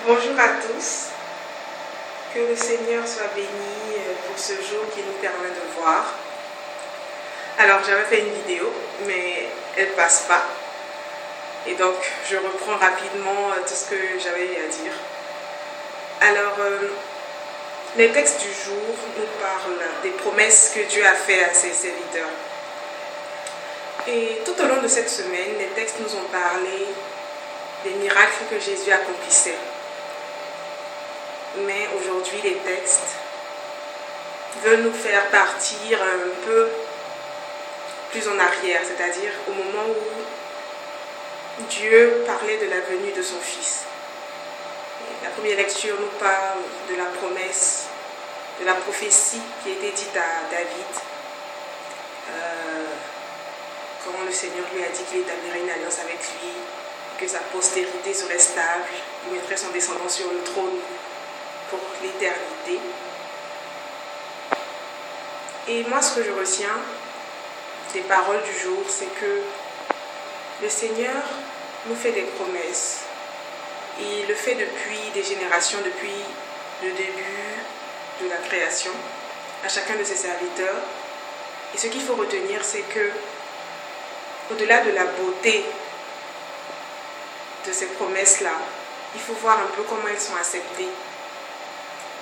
Bonjour à tous, que le Seigneur soit béni pour ce jour qui nous permet de voir. Alors j'avais fait une vidéo, mais elle passe pas. Et donc je reprends rapidement tout ce que j'avais eu à dire. Alors, les textes du jour nous parlent des promesses que Dieu a faites à ses serviteurs. Et tout au long de cette semaine, les textes nous ont parlé des miracles que Jésus accomplissait. Mais aujourd'hui, les textes veulent nous faire partir un peu plus en arrière, c'est-à-dire au moment où Dieu parlait de la venue de son Fils. Et la première lecture nous parle de la promesse, de la prophétie qui a été dite à David, quand le Seigneur lui a dit qu'il établirait une alliance avec lui, que sa postérité serait stable, il mettrait son descendant sur le trône pour l'éternité. Et moi, ce que je retiens des paroles du jour, c'est que le Seigneur nous fait des promesses. Et il le fait depuis des générations, depuis le début de la création, à chacun de ses serviteurs. Et ce qu'il faut retenir, c'est que, au-delà de la beauté de ces promesses-là, il faut voir un peu comment elles sont acceptées.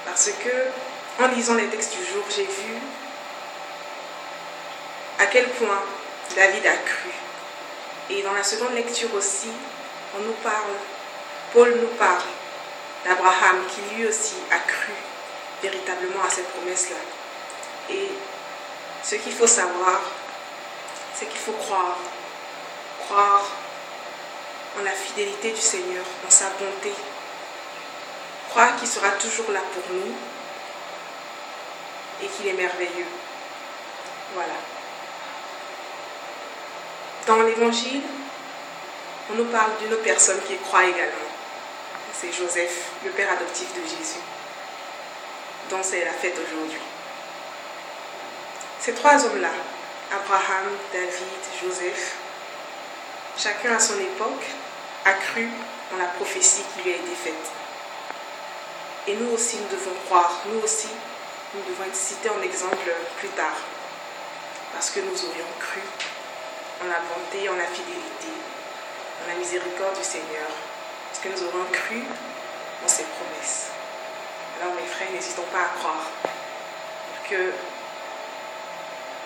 Parce que, en lisant les textes du jour, j'ai vu à quel point David a cru. Et dans la seconde lecture aussi, Paul nous parle d'Abraham qui lui aussi a cru véritablement à cette promesse-là. Et ce qu'il faut savoir, c'est qu'il faut croire en la fidélité du Seigneur, en sa bonté. Croire qu'il sera toujours là pour nous et qu'il est merveilleux. Voilà. Dans l'évangile, on nous parle d'une autre personne qui croit également. C'est Joseph, le père adoptif de Jésus, dont c'est la fête aujourd'hui. Ces trois hommes-là, Abraham, David, Joseph, chacun à son époque a cru en la prophétie qui lui a été faite. Et nous aussi, nous devons croire. Nous aussi, nous devons être cités en exemple plus tard. Parce que nous aurions cru en la bonté, en la fidélité, en la miséricorde du Seigneur. Parce que nous aurons cru en ses promesses. Alors mes frères, n'hésitons pas à croire que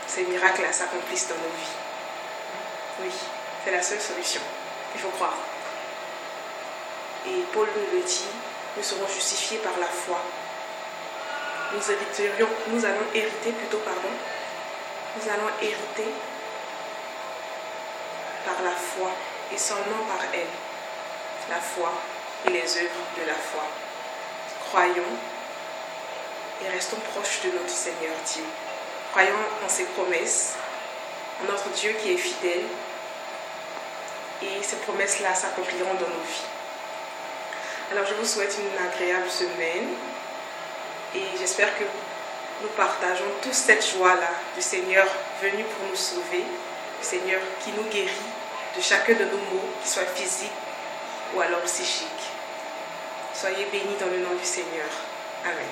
ces miracles-là s'accomplissent dans nos vies. Oui, c'est la seule solution. Il faut croire. Et Paul nous le dit, nous serons justifiés par la foi. Nous allons hériter par la foi et seulement par elle. La foi et les œuvres de la foi. Croyons et restons proches de notre Seigneur Dieu. Croyons en ses promesses, en notre Dieu qui est fidèle, et ces promesses-là s'accompliront dans nos vies. Alors je vous souhaite une agréable semaine et j'espère que nous partageons tous cette joie-là du Seigneur venu pour nous sauver, du Seigneur qui nous guérit de chacun de nos maux, qu'ils soient physiques ou alors psychiques. Soyez bénis dans le nom du Seigneur. Amen.